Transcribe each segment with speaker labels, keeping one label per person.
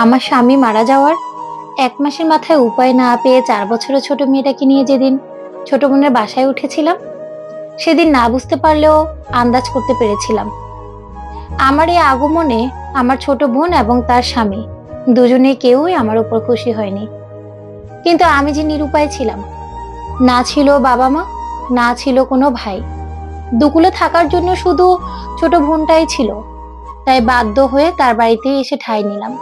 Speaker 1: আমার স্বামী মারা যাওয়ার 1 মাসের মাথায় উপায় না পেয়ে 4 বছরের ছোট মেয়েটাকে নিয়ে যেদিন ছোট বোনের বাসায় উঠেছিলাম, সেদিন না বুঝতে পারলেও আন্দাজ করতে পেরেছিলাম আমার এই আগমনে আমার ছোট বোন এবং তার স্বামী দুজনে কেউই আমার উপর খুশি হয়নি। কিন্তু আমি যে নিরুপায় ছিলাম, না ছিল বাবা মা, না ছিল কোনো ভাই, দুকুলে থাকার জন্য শুধু ছোট বোনটাই ছিল। তাই বাধ্য হয়ে তার বাড়িতে এসে ঠাঁই নিলাম।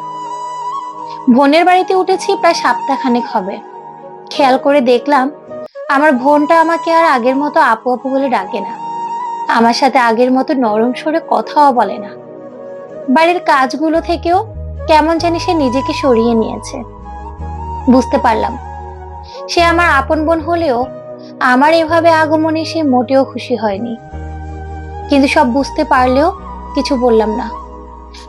Speaker 1: বোনের বাড়িতে উঠেছি প্রায় সপ্তাহখানেক হবে। খেয়াল করে দেখলাম আমার বোনটা আমাকে আর আগের মতো আপু আপু বলে ডাকে না, আমার সাথে আগের মতো নরম স্বরে কথাও বলে না। বাড়ির কাজগুলো থেকেও কেমন জানি সে নিজেকে সরিয়ে নিয়েছে। বুঝতে পারলাম সে আমার আপন বোন হলেও আমার এভাবে আগমনে সে মোটেও খুশি হয়নি। কিন্তু সব বুঝতে পারলেও কিছু বললাম না।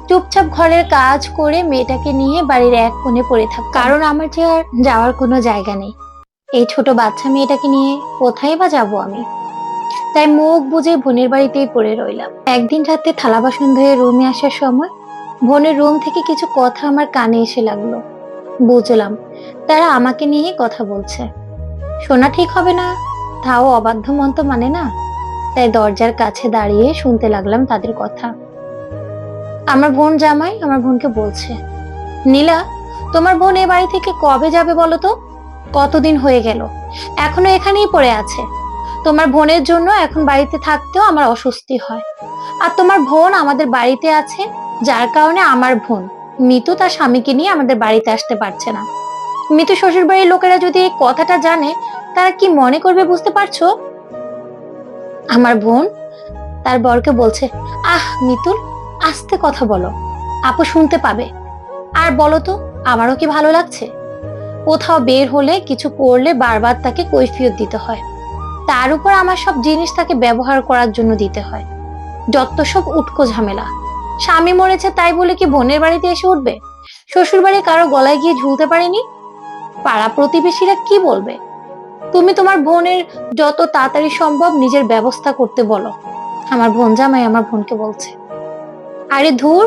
Speaker 1: চুপচাপ ঘরের কাজ করে মেয়েটাকে নিয়ে বাড়ির এক কোণে পড়ে থাক, কারণ আমার যে আর যাওয়ার কোনো জায়গা নেই। এই ছোট বাচ্চা মেয়েটাকে নিয়ে কোথায় বা যাবো আমি? তাই মুখ বুজে বোনের বাড়িতেই পড়ে রইলাম। একদিন রাতে থালা বাসন ধুয়ে রুমে আসার সময় বোনের রুম থেকে কিছু কথা আমার কানে এসে লাগলো। বুঝলাম তারা আমাকে নিয়ে কথা বলছে। শোনা ঠিক হবে না, তাও অবাধ্য মন তো মানে না। তাই দরজার কাছে দাঁড়িয়ে শুনতে লাগলাম তাদের কথা। আমার বোন জামাই আমার বোনকে বলছে, নীলা, তোমার বোন এ বাড়ি থেকে কবে যাবে বলো তো? কতদিন হয়ে গেল, এখনো এখানেই পড়ে আছে। তোমার বোনের জন্য এখন বাড়িতে থাকতেও আমার অস্বস্তি হয়। আর তোমার বোন আমাদের বাড়িতে আছে, যার কারণে আমার বোন মিতু তার স্বামীকে নিয়ে আমাদের বাড়িতে আসতে পারছে না। মিতু শ্বশুর বাড়ির লোকেরা যদি এই কথাটা জানে, তারা কি মনে করবে বুঝতে পারছো? আমার বোন তার বরকে বলছে, আহ মিতুল, আস্তে কথা বলো, আপু শুনতে পাবে। আর বলো তো, আমারও কি ভালো লাগছে? কোথাও বের হলে কিছু করলে বারবার তাকে কৈফিয়ত দিতে হয়, তার উপর আমার সব জিনিস তাকে ব্যবহার করার জন্য দিতে হয়। যত সব উটকো ঝামেলা। স্বামী মরেছে তাই বলে কি বোনের বাড়িতে এসে উঠবে? শ্বশুর বাড়ি কারো গলায় গিয়ে ঝুলতে পারেনি? পাড়া প্রতিবেশীরা কি বলবে? তুমি তোমার বোনের যত তাড়াতাড়ি সম্ভব নিজের ব্যবস্থা করতে বলো, আমার বোন জামাই আমার বোনকে বলছে। আরে ধুর,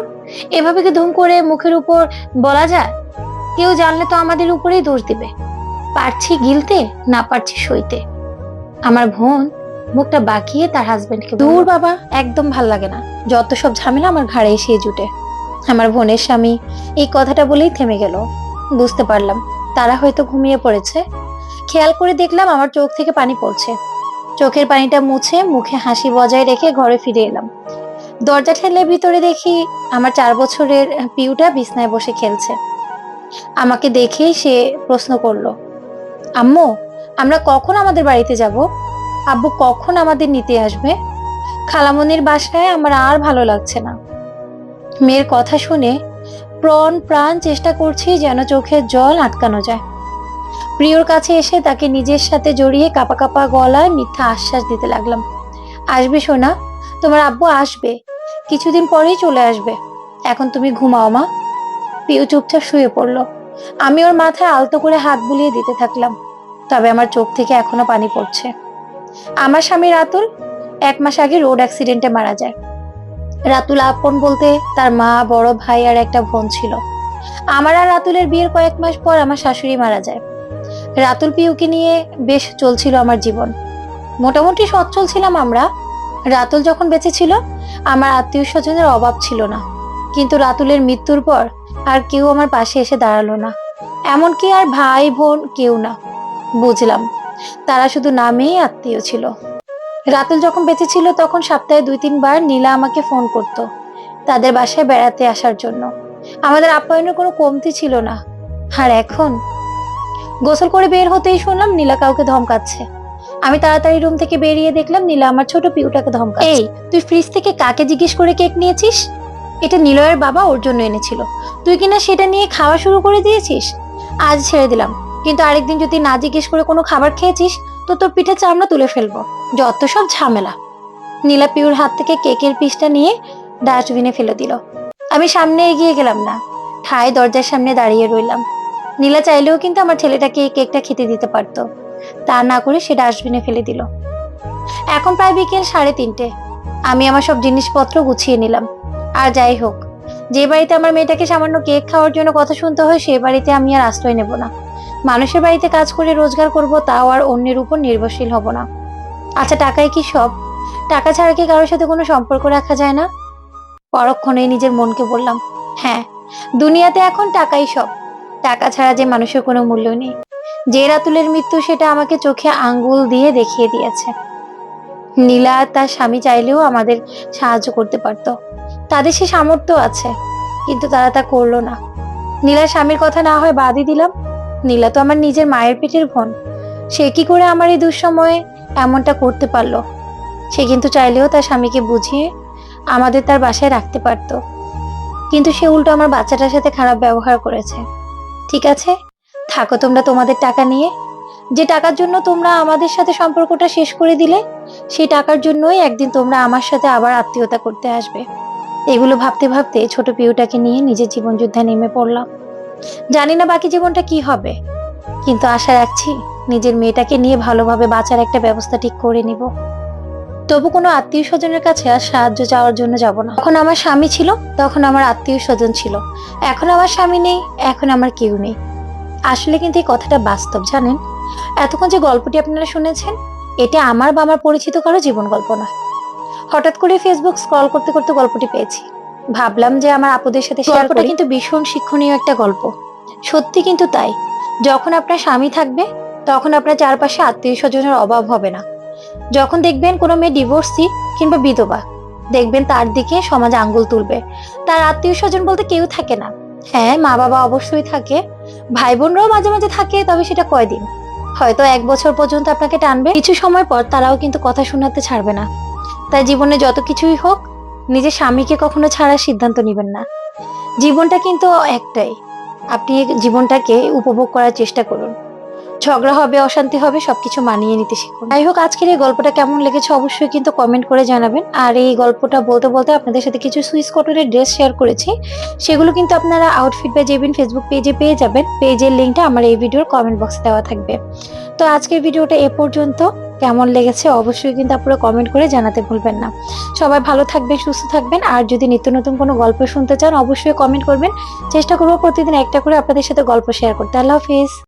Speaker 1: এভাবে কি ধুম করে মুখের উপর বলা যায়? কেউ জানলে তো আমাদের উপরেই দোষ দিবে। পারছি গিলতে, না পারছি সইতে। আমার বোন মুখটা বাঁকিয়ে তার হাজবেন্ডকে, দূর বাবা, একদম ভাল লাগে না, যত সব ঝামেলা আমার ঘাড়ে এসে জুটে। আমার বোনের স্বামী এই কথাটা বলেই থেমে গেল। বুঝতে পারলাম তারা হয়তো ঘুমিয়ে পড়েছে। খেয়াল করে দেখলাম আমার চোখ থেকে পানি পড়ছে। চোখের পানিটা মুছে মুখে হাসি বজায় রেখে ঘরে ফিরে এলাম। দরজা ঠেলে ভিতরে দেখি আমার 4 বছরের পিউটা বিছনায় বসে খেলছে। আমাকে দেখেই সে প্রশ্ন করলো, আম্মু, আমরা কখন আমাদের বাড়িতে যাব? আব্বু কখন আমাদের নিতে আসবে? খালামনির বাসায় আমার আর ভালো লাগছে না। মেয়ের কথা শুনে প্রাণ প্রাণ চেষ্টা করছি যেন চোখের জল আটকানো যায়। প্রিয়র কাছে এসে তাকে নিজের সাথে জড়িয়ে কাপা কাপা গলায় মিথ্যা আশ্বাস দিতে লাগলাম, আসবে সোনা, তোমার আব্বু আসবে, কিছুদিন পরেই চলে আসবে, এখন তুমি ঘুমাও মা। প্রিয় চুপচাপ শুয়ে পড়লো। আমি ওর মাথায় আলতো করে হাত বুলিয়ে দিতে থাকলাম, তবে আমার চোখ থেকে এখনো পানি পড়ছে। আমার স্বামী রাতুল 1 মাস আগে রোড অ্যাক্সিডেন্টে মারা যায়। রাতুল আপন বলতে তার মা, বড় ভাই আর একটা বোন ছিল। আমার আর রাতুলের বিয়ের কয়েক মাস পর আমার শাশুড়ি মারা যায়। রাতুল পিউকে নিয়ে বেশ চলছিল আমার জীবন, মোটামুটি সচ্ছল ছিলাম আমরা। রাতুল যখন বেঁচে ছিল আমার আত্মীয় স্বজনের অভাব ছিল না, কিন্তু রাতুলের মৃত্যুর পর আর কেউ আমার পাশে এসে দাঁড়ালো না, এমনকি আর ভাই বোন কেউ না। বুঝলাম তারা শুধু নামেই আত্মীয় ছিল। রাতুল যখন বেঁচে ছিল তখন সপ্তাহে 2-3 বার নীলা আমাকে ফোন করত তাদের বাসায় বেড়াতে আসার জন্য। আমাদের আপ্যায়নের কোনো কমতি ছিল না। আর এখন গোসল করে বের হতেই শুনলাম নীলা কাউকে ধমকাচ্ছে। আমি তাড়াতাড়ি রুম থেকে বেরিয়ে দেখলাম নীলা আমার ছোট পিউটাকে ধমকাচ্ছে। এই, তুই ফ্রিজ থেকে কাকে জিজ্ঞেস করে কেক নিয়েছিস? এটা নিলয়ের বাবা ওর জন্য এনেছিল, তুই কিনা সেটা নিয়ে খাওয়া শুরু করে দিয়েছিস। আজ ছেড়ে দিলাম, কিন্তু আরেকদিন যদি না জিজ্ঞেস করে কোনো খাবার খেয়েছিস তো তোর পিঠে চামড়া তুলে ফেলবো। যত সব ঝামেলা। নীলা পিউর হাত থেকে কেকের পিসটা নিয়ে ডাস্টবিনে ফেলে দিল। আমি সামনে এগিয়ে গেলাম না, ঠায় দরজার সামনে দাঁড়িয়ে রইলাম। নীলা চাইলেও কিন্তু আমার ছেলেটাকে এই কেকটা খেতে দিতে পারতো, তা না করে সে ডাস্টবিনে ফেলে দিল। এখন প্রায় বিকেল 3:30। আমি আমার সব জিনিসপত্র গুছিয়ে নিলাম। আর যাই হোক, যে বাড়িতে আমার মেয়েটাকে সামান্য কেক খাওয়ার জন্য কথা শুনতে হয়, সে বাড়িতে আমি আর আশ্রয় নেব না। মানুষের বাড়িতে কাজ করে রোজগার করব, তাও আর অন্যের উপর নির্ভরশীল হব না। আচ্ছা, টাকাই কি সব? টাকা ছাড়া কি কারোর সাথে কোনো সম্পর্ক রাখা যায় না? পরক্ষণেই নিজের মনকে বললাম, হ্যাঁ, দুনিয়াতে এখন টাকাই সব। টাকা ছাড়া যে মানুষের কোনো মূল্য নেই। যে রাতুলের মৃত্যু, সেটা আমাকে চোখে আঙ্গুল দিয়ে দেখিয়ে দিয়েছে। নীলা আর তার স্বামী চাইলেও আমাদের সাহায্য করতে পারত। তাদের সে সামর্থ্য আছে, কিন্তু তারা তা করলো না। নীলার স্বামীর কথা না হয় বাদই দিলাম, নীলা তো আমার নিজের মায়ের পেটের বোন। সে কি করে আমার এই দুঃসময়ে এমনটা করতে পারলো? সে কিন্তু চাইলেও তার স্বামীকে বুঝিয়ে আমাদের তার বাসায় রাখতে পারতো, কিন্তু সে উল্টো আমার বাচ্চাটার সাথে খারাপ ব্যবহার করেছে। ঠিক আছে, থাকো তোমরা তোমাদের টাকা নিয়ে। যে টাকার জন্য তোমরা আমাদের সাথে সম্পর্কটা শেষ করে দিলে, সেই টাকার জন্যই একদিন তোমরা আমার সাথে আবার আত্মীয়তা করতে আসবে। এগুলো ভাবতে ভাবতে ছোট পিউটাকে নিয়ে নিজের জীবন যুদ্ধে নেমে পড়লাম। জানি না বাকি জীবনটা কি হবে, কিন্তু আশা রাখছি নিজের মেয়েটাকে নিয়ে ভালোভাবে বাঁচার একটা ব্যবস্থা ঠিক করে নিব। তবু কোনো আত্মীয় স্বজনের কাছে আর সাহায্য চাওয়ার জন্য যাব না। তখন আমার স্বামী ছিল, তখন আমার আত্মীয় স্বজন ছিল। এখন আমার স্বামী নেই, এখন আমার কেউ নেই। আসলে কিন্তু এই কথাটা বাস্তব, জানেন? এতক্ষণ যে গল্পটি আপনারা শুনেছেন, এটা আমার বা আমার পরিচিত কারো জীবন গল্প নয়। হঠাৎ করে ফেসবুক স্ক্রল করতে করতে গল্পটি পেয়েছি, ভাবলাম যে আমার আপুদের সাথে শেয়ার করি। কিন্তু ভীষণ শিক্ষণীয় একটা গল্প, সত্যি কিন্তু তাই। যখন আপনার স্বামী থাকবে, তখন আপনার চারপাশে আত্মীয় স্বজনের অভাব হবে না। যখন দেখবেন কোনো মেয়ে ডিভোর্সি কিংবা বিধবা, দেখবেন তার দিকে সমাজ আঙ্গুল তুলবে। তার আত্মীয় স্বজন বলতে কেউ থাকে না। হ্যাঁ, মা বাবা অবশ্যই থাকে, ভাই বোনরাও মাঝে মাঝে থাকে, তবে সেটা কয়দিন, হয়তো 1 বছর পর্যন্ত আপনাকে টানবে। কিছু সময় পর তারাও কিন্তু কথা শোনাতে ছাড়বে না। তাই জীবনে যত কিছুই হোক, নিজের স্বামীকে কখনো ছাড়ার সিদ্ধান্ত নেবেন না। জীবনটা কিন্তু একটাই, আপনি এই জীবনটাকে উপভোগ করার চেষ্টা করুন। ঝগড়া হবে, অশান্তি হবে, সবকিছু মানিয়ে নিতে শিখুন। যাই হোক, আজকের এই গল্পটা কেমন লেগেছে অবশ্যই কিন্তু কমেন্ট করে জানাবেন। আর এই গল্পটা বলতে বলতে আপনাদের সাথে কিছু সুইস কটনের ড্রেস শেয়ার করেছি, সেগুলো কিন্তু আপনারা আউটফিট বাই জেবিন ফেসবুক পেজে পেয়ে যাবেন। পেজের লিঙ্কটা আমার এই ভিডিওর কমেন্ট বক্সে দেওয়া থাকবে। তো আজকের ভিডিওটা এ পর্যন্ত। কেমন লেগেছে অবশ্যই কিন্তু আপনারা কমেন্ট করে জানাতে ভুলবেন না। সবাই ভালো থাকবেন, সুস্থ থাকবেন। আর যদি নিত্য নতুন কোনো গল্প শুনতে চান, অবশ্যই কমেন্ট করবেন। চেষ্টা করবো প্রতিদিন একটা করে আপনাদের সাথে গল্প শেয়ার করতে। আল্লাহ হাফিজ।